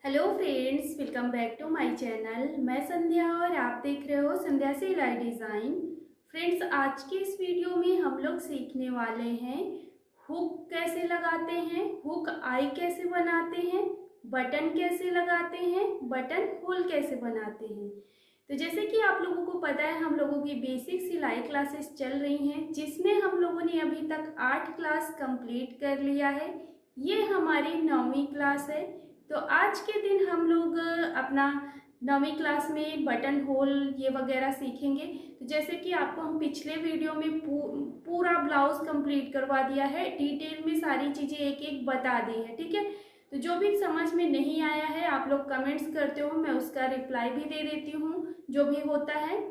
Hello friends, welcome back to my channel. मैं संध्या और आप देख रहे हो संध्या सिलाई डिज़ाइन। फ्रेंड्स, आज के इस वीडियो में हम लोग सीखने वाले हैं हुक कैसे लगाते हैं, हुक आई कैसे बनाते हैं, बटन कैसे लगाते हैं, बटन होल कैसे बनाते हैं। तो जैसे कि आप लोगों को पता है, हम लोगों की बेसिक सिलाई क्लासेस चल रही हैं, जिसमें हम लोगों ने अभी तक 8 क्लास कंप्लीट कर लिया है। ये हमारी 9वीं क्लास है। तो आज के दिन हम लोग अपना 9वीं क्लास में बटन होल ये वगैरह सीखेंगे। तो जैसे कि आपको हम पिछले वीडियो में पूरा ब्लाउज कंप्लीट करवा दिया है, डिटेल में सारी चीज़ें एक एक बता दी है, ठीक है। तो जो भी समझ में नहीं आया है आप लोग कमेंट्स करते हो, मैं उसका रिप्लाई भी दे देती हूँ जो भी होता है।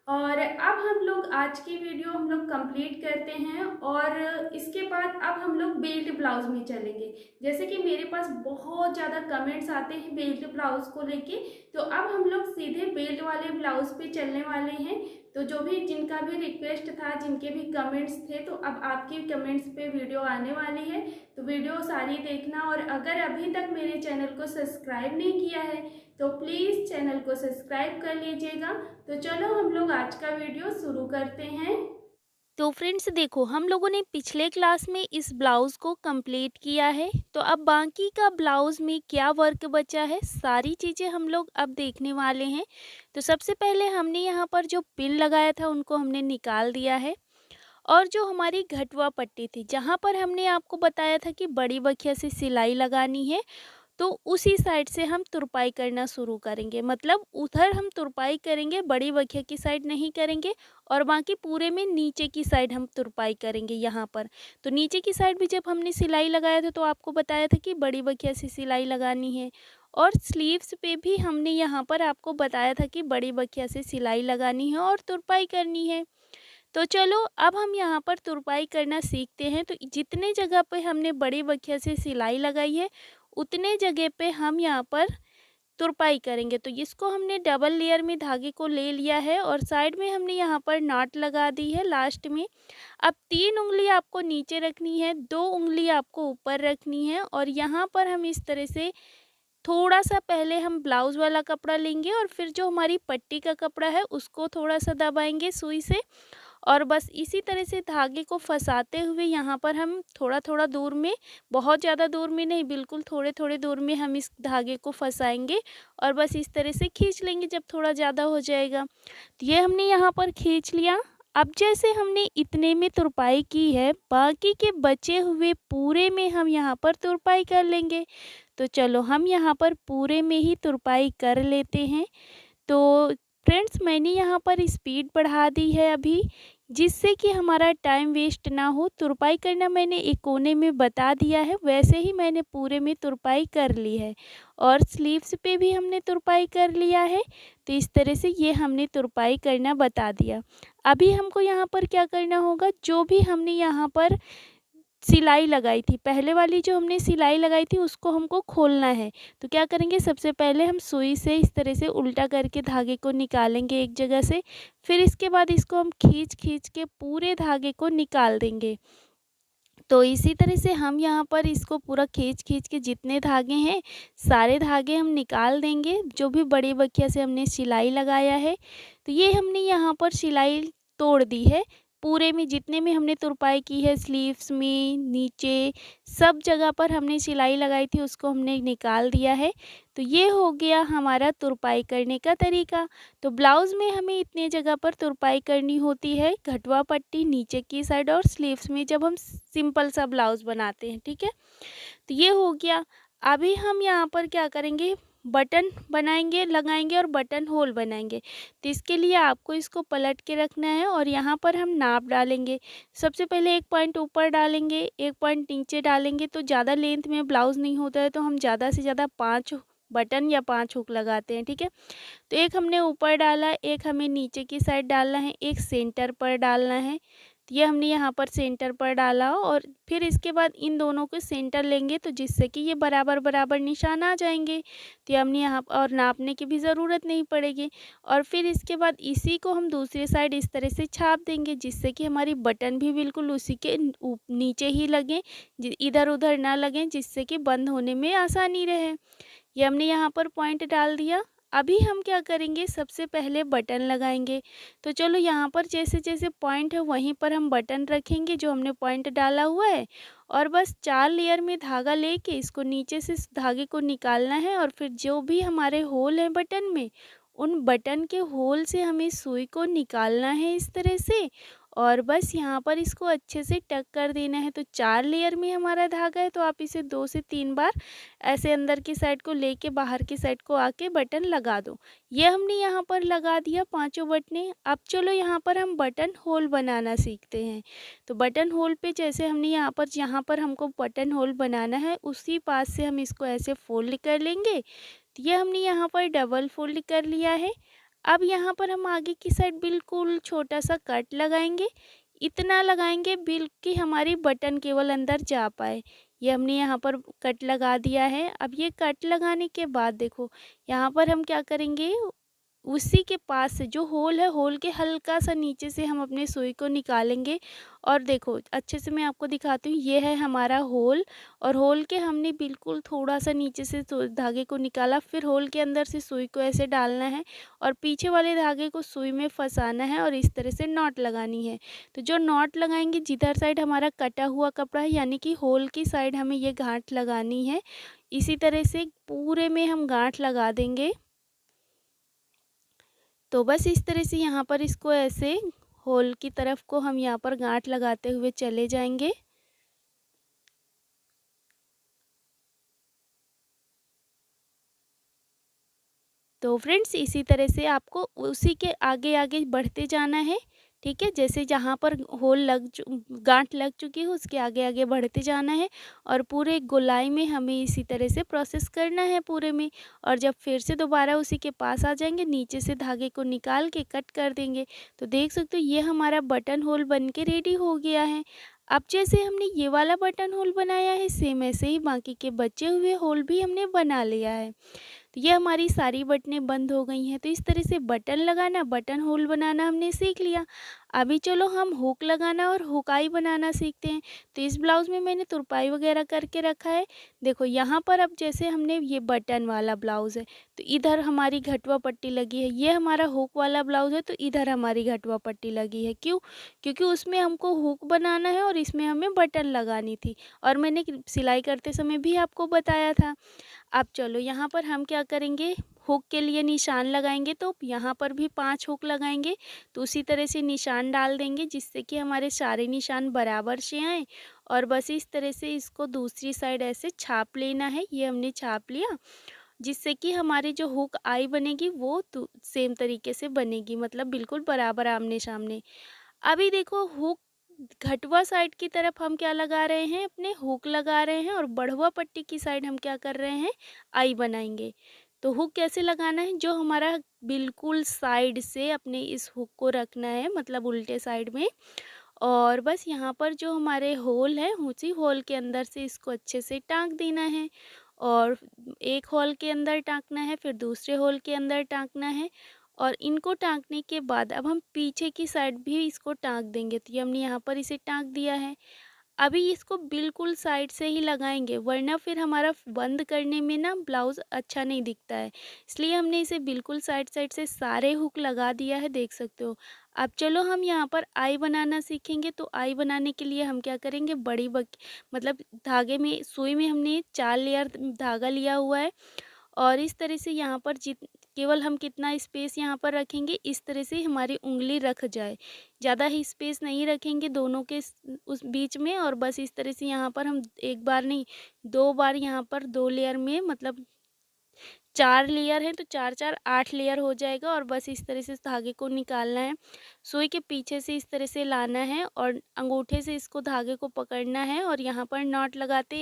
और अब हम लोग आज की वीडियो हम लोग कंप्लीट करते हैं और इसके बाद अब हम लोग बेल्ट ब्लाउज में चलेंगे। जैसे कि मेरे पास बहुत ज़्यादा कमेंट्स आते हैं बेल्ट ब्लाउज को लेके, तो अब हम लोग सीधे बेल्ट वाले ब्लाउज पे चलने वाले हैं। तो जो भी जिनका भी रिक्वेस्ट था, जिनके भी कमेंट्स थे, तो अब आपके कमेंट्स पे वीडियो आने वाली है। तो वीडियो सारी देखना, और अगर अभी तक मेरे चैनल को सब्सक्राइब नहीं किया है तो प्लीज़ चैनल को सब्सक्राइब कर लीजिएगा। तो चलो हम लोग आज का वीडियो शुरू करते हैं। तो फ्रेंड्स देखो, हम लोगों ने पिछले क्लास में इस ब्लाउज़ को कंप्लीट किया है। तो अब बाकी का ब्लाउज़ में क्या वर्क बचा है, सारी चीज़ें हम लोग अब देखने वाले हैं। तो सबसे पहले हमने यहाँ पर जो पिन लगाया था उनको हमने निकाल दिया है। और जो हमारी घटवा पट्टी थी, जहाँ पर हमने आपको बताया था कि बड़ी बखिया से सिलाई लगानी है, तो उसी साइड से हम तुरपाई करना शुरू करेंगे। मतलब उधर हम तुरपाई करेंगे, बड़ी बखिया की साइड नहीं करेंगे। और बाकी पूरे में नीचे की साइड हम तुरपाई करेंगे यहाँ पर। तो नीचे की साइड भी जब हमने सिलाई लगाया था तो आपको बताया था कि बड़ी बखिया से सिलाई लगानी है। और स्लीव्स पे भी हमने यहाँ पर आपको बताया था कि बड़ी बखिया से सिलाई लगानी है और तुरपाई करनी है। तो चलो अब हम यहाँ पर तुरपाई करना सीखते हैं। तो जितने जगह पे हमने बड़ी बखिया से सिलाई लगाई है, उतने जगह पे हम यहाँ पर तुरपाई करेंगे। तो इसको हमने डबल लेयर में धागे को ले लिया है और साइड में हमने यहाँ पर नाट लगा दी है लास्ट में। अब 3 उंगली आपको नीचे रखनी है, 2 उंगली आपको ऊपर रखनी है। और यहाँ पर हम इस तरह से थोड़ा सा पहले हम ब्लाउज़ वाला कपड़ा लेंगे और फिर जो हमारी पट्टी का कपड़ा है उसको थोड़ा सा दबाएंगे सुई से। और बस इसी तरह से धागे को फंसाते हुए यहाँ पर हम थोड़ा थोड़ा दूर में, बहुत ज़्यादा दूर में नहीं, बिल्कुल थोड़े थोड़े दूर में हम इस धागे को फंसाएंगे। और बस इस तरह से खींच लेंगे जब थोड़ा ज़्यादा हो जाएगा। तो ये हमने यहाँ पर खींच लिया। अब जैसे हमने इतने में तुरपाई की है, बाकी के बचे हुए पूरे में हम यहाँ पर तुरपाई कर लेंगे। तो चलो हम यहाँ पर पूरे में ही तुरपाई कर लेते हैं। तो फ्रेंड्स, मैंने यहाँ पर स्पीड बढ़ा दी है अभी, जिससे कि हमारा टाइम वेस्ट ना हो। तुरपाई करना मैंने एक कोने में बता दिया है, वैसे ही मैंने पूरे में तुरपाई कर ली है। और स्लीव्स पे भी हमने तुरपाई कर लिया है। तो इस तरह से ये हमने तुरपाई करना बता दिया। अभी हमको यहाँ पर क्या करना होगा, जो भी हमने यहाँ पर सिलाई लगाई थी, पहले वाली जो हमने सिलाई लगाई थी उसको हमको खोलना है। तो क्या करेंगे, सबसे पहले हम सुई से इस तरह से उल्टा करके धागे को निकालेंगे एक जगह से। फिर इसके बाद इसको हम खींच खींच के पूरे धागे को निकाल देंगे। तो इसी तरह से हम यहाँ पर इसको पूरा खींच खींच के जितने धागे हैं सारे धागे हम निकाल देंगे, जो भी बड़ी बखिया से हमने सिलाई लगाया है। तो ये हमने यहाँ पर सिलाई तोड़ दी है। पूरे में जितने में हमने तुरपाई की है, स्लीव्स में, नीचे, सब जगह पर हमने सिलाई लगाई थी उसको हमने निकाल दिया है। तो ये हो गया हमारा तुरपाई करने का तरीका। तो ब्लाउज़ में हमें इतने जगह पर तुरपाई करनी होती है, घटवा पट्टी नीचे की साइड और स्लीव्स में जब हम सिंपल सा ब्लाउज़ बनाते हैं, ठीक है। तो ये हो गया। अभी हम यहाँ पर क्या करेंगे, बटन बनाएंगे, लगाएंगे और बटन होल बनाएंगे। तो इसके लिए आपको इसको पलट के रखना है और यहाँ पर हम नाप डालेंगे। सबसे पहले 1 पॉइंट ऊपर डालेंगे, 1 पॉइंट नीचे डालेंगे। तो ज़्यादा लेंथ में ब्लाउज़ नहीं होता है तो हम ज़्यादा से ज़्यादा 5 बटन या 5 हुक लगाते हैं, ठीक है। तो एक हमने ऊपर डाला, एक हमें नीचे की साइड डालना है, एक सेंटर पर डालना है। तो ये हमने यहाँ पर सेंटर पर डाला और फिर इसके बाद इन दोनों को सेंटर लेंगे, तो जिससे कि ये बराबर बराबर निशान आ जाएंगे। तो ये हमने यहाँ और नापने की भी ज़रूरत नहीं पड़ेगी। और फिर इसके बाद इसी को हम दूसरी साइड इस तरह से छाप देंगे, जिससे कि हमारी बटन भी बिल्कुल उसी के नीचे ही लगें, इधर उधर ना लगें, जिससे कि बंद होने में आसानी रहे। ये हमने यहाँ पर पॉइंट डाल दिया। अभी हम क्या करेंगे, सबसे पहले बटन लगाएंगे। तो चलो यहाँ पर जैसे जैसे पॉइंट है वहीं पर हम बटन रखेंगे जो हमने पॉइंट डाला हुआ है, और बस 4 लेयर में धागा लेके इसको नीचे से इस धागे को निकालना है, और फिर जो भी हमारे होल हैं बटन में, उन बटन के होल से हमें सुई को निकालना है इस तरह से, और बस यहाँ पर इसको अच्छे से टक कर देना है। तो 4 लेयर में हमारा धागा है, तो आप इसे 2 से 3 बार ऐसे अंदर की साइड को लेके बाहर की साइड को आके बटन लगा दो। ये हमने यहाँ पर लगा दिया पांचों बटने। अब चलो यहाँ पर हम बटन होल बनाना सीखते हैं। तो बटन होल पे जैसे हमने यहाँ पर हमको बटन होल बनाना है, उसी पास से हम इसको ऐसे फोल्ड कर लेंगे। तो ये हमने यहाँ पर डबल फोल्ड कर लिया है। अब यहाँ पर हम आगे की साइड बिल्कुल छोटा सा कट लगाएंगे। इतना लगाएंगे कि हमारी बटन केवल अंदर जा पाए। ये हमने यहाँ पर कट लगा दिया है। अब ये कट लगाने के बाद देखो, यहाँ पर हम क्या करेंगे, उसी के पास से जो होल है, होल के हल्का सा नीचे से हम अपने सुई को निकालेंगे। और देखो अच्छे से मैं आपको दिखाती हूँ, ये है हमारा होल, और होल के हमने बिल्कुल थोड़ा सा नीचे से धागे को निकाला, फिर होल के अंदर से सुई को ऐसे डालना है और पीछे वाले धागे को सुई में फंसाना है और इस तरह से नॉट लगानी है। तो जो नॉट लगाएंगे, जिधर साइड हमारा कटा हुआ कपड़ा है यानी कि होल की साइड हमें ये गांठ लगानी है। इसी तरह से पूरे में हम गांठ लगा देंगे। तो बस इस तरह से यहाँ पर इसको ऐसे होल की तरफ को हम यहाँ पर गांठ लगाते हुए चले जाएंगे। तो फ्रेंड्स इसी तरह से आपको उसी के आगे आगे बढ़ते जाना है, ठीक है। जैसे जहाँ पर गांठ लग चुकी है उसके आगे आगे बढ़ते जाना है, और पूरे गोलाई में हमें इसी तरह से प्रोसेस करना है पूरे में। और जब फिर से दोबारा उसी के पास आ जाएंगे, नीचे से धागे को निकाल के कट कर देंगे। तो देख सकते हो ये हमारा बटन होल बन के रेडी हो गया है। अब जैसे हमने ये वाला बटन होल बनाया है, सेम ऐसे ही बाकी के बचे हुए होल भी हमने बना लिया है। तो ये हमारी सारी बटनें बंद हो गई हैं। तो इस तरह से बटन लगाना, बटन होल बनाना हमने सीख लिया। अभी चलो हम हुक लगाना और हुकाई बनाना सीखते हैं। तो इस ब्लाउज़ में मैंने तुरपाई वगैरह करके रखा है। देखो यहाँ पर अब जैसे हमने ये बटन वाला ब्लाउज़ है, तो इधर हमारी घटवा पट्टी लगी है। ये हमारा हुक वाला ब्लाउज़ है, तो इधर हमारी घटवा पट्टी लगी है। क्यों? क्योंकि उसमें हमको हुक बनाना है और इसमें हमें बटन लगानी थी, और मैंने सिलाई करते समय भी आपको बताया था। अब चलो यहाँ पर हम क्या करेंगे, हुक के लिए निशान लगाएंगे। तो यहाँ पर भी 5 हुक लगाएंगे। तो उसी तरह से निशान डाल देंगे जिससे कि हमारे सारे निशान बराबर से आए, और बस इस तरह से इसको दूसरी साइड ऐसे छाप लेना है। ये हमने छाप लिया, जिससे कि हमारी जो हुक आई बनेगी वो सेम तरीके से बनेगी, मतलब बिल्कुल बराबर आमने सामने। अभी देखो हुक घटवा साइड की तरफ हम क्या लगा रहे हैं, अपने हुक लगा रहे हैं, और बढ़वा पट्टी की साइड हम क्या कर रहे हैं, आई बनाएंगे। तो हुक कैसे लगाना है, जो हमारा बिल्कुल साइड से अपने इस हुक को रखना है, मतलब उल्टे साइड में, और बस यहाँ पर जो हमारे होल है उसी होल के अंदर से इसको अच्छे से टाँक देना है, और एक होल के अंदर टाँकना है, फिर दूसरे होल के अंदर टाँकना है, और इनको टाँकने के बाद अब हम पीछे की साइड भी इसको टाँक देंगे। तो ये हमने यहाँ पर इसे टाँक दिया है। अभी इसको बिल्कुल साइड से ही लगाएंगे, वरना फिर हमारा बंद करने में ना ब्लाउज़ अच्छा नहीं दिखता है, इसलिए हमने इसे बिल्कुल साइड साइड से सारे हुक लगा दिया है, देख सकते हो। अब चलो हम यहाँ पर आई बनाना सीखेंगे। तो आई बनाने के लिए हम क्या करेंगे, मतलब धागे में, सुई में हमने 4 लेयर धागा लिया हुआ है, और इस तरह से यहाँ पर केवल हम कितना स्पेस यहाँ पर रखेंगे, इस तरह से हमारी उंगली रख जाए। ज़्यादा ही स्पेस नहीं रखेंगे दोनों के उस बीच में, और बस इस तरह से यहाँ पर हम एक बार नहीं 2 बार यहाँ पर 2 लेयर में, मतलब 4 लेयर है तो 4 4 8 लेयर हो जाएगा, और बस इस तरह से इस धागे को निकालना है। सुई के पीछे से इस तरह से लाना है, और अंगूठे से इसको धागे को पकड़ना है, और यहाँ पर नॉट लगाते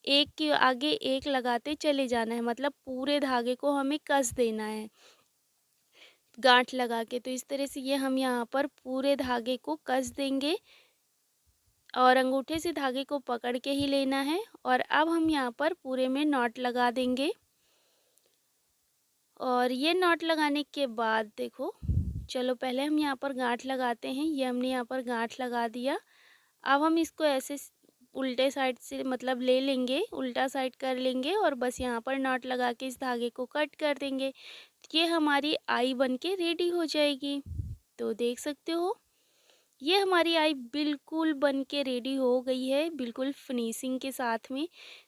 एक के आगे एक लगाते चले जाना है, मतलब पूरे धागे को हमें कस देना है गांठ लगा के। तो इस तरह से ये हम यहाँ पर पूरे धागे को कस देंगे, और अंगूठे से धागे को पकड़ के ही लेना है, और अब हम यहाँ पर पूरे में नॉट लगा देंगे। और ये नॉट लगाने के बाद देखो, चलो पहले हम यहाँ पर गांठ लगाते हैं। ये हमने यहाँ पर गांठ लगा दिया। अब हम इसको ऐसे उल्टे साइड से मतलब ले लेंगे, उल्टा साइड कर लेंगे और बस यहाँ पर नॉट लगा के इस धागे को कट कर देंगे। ये हमारी आई बन के रेडी हो जाएगी। तो देख सकते हो ये हमारी आई बिल्कुल बन के रेडी हो गई है, बिल्कुल फिनिशिंग के साथ में।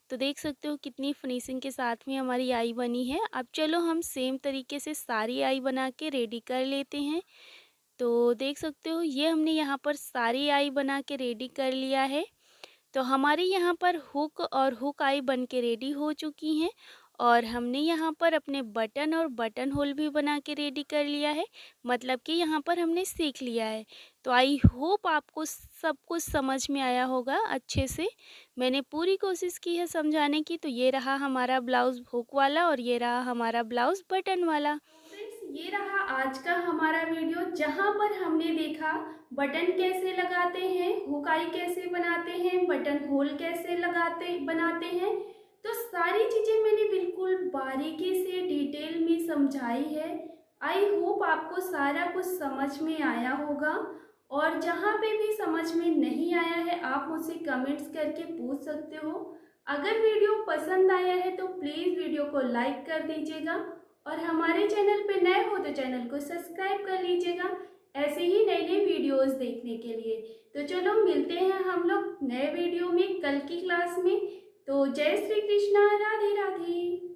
तो देख सकते हो कितनी फिनिशिंग के साथ में हमारी आई बनी है। अब चलो हम सेम तरीके से सारी आई बना के रेडी कर लेते हैं। तो देख सकते हो ये हमने यहाँ पर सारी आई बना के रेडी कर लिया है। तो हमारी यहाँ पर हुक और हुक आई बन के रेडी हो चुकी हैं और हमने यहाँ पर अपने बटन और बटन होल भी बना के रेडी कर लिया है, मतलब कि यहाँ पर हमने सीख लिया है। तो आई होप आपको सब कुछ समझ में आया होगा अच्छे से। मैंने पूरी कोशिश की है समझाने की। तो ये रहा हमारा ब्लाउज़ हुक वाला और ये रहा हमारा ब्लाउज़ बटन वाला। ये रहा आज का हमारा वीडियो, जहां पर हमने देखा बटन कैसे लगाते हैं, हुकाई कैसे बनाते हैं, बटन होल कैसे बनाते हैं। तो सारी चीज़ें मैंने बिल्कुल बारीकी से डिटेल में समझाई है। आई होप आपको सारा कुछ समझ में आया होगा। और जहां पे भी समझ में नहीं आया है आप मुझसे कमेंट्स करके पूछ सकते हो। अगर वीडियो पसंद आया है तो प्लीज़ वीडियो को लाइक कर दीजिएगा और हमारे चैनल पे नए हो तो चैनल को सब्सक्राइब कर लीजिएगा ऐसे ही नए नए वीडियोस देखने के लिए। तो चलो मिलते हैं हम लोग नए वीडियो में कल की क्लास में। तो जय श्री कृष्णा, राधे राधे।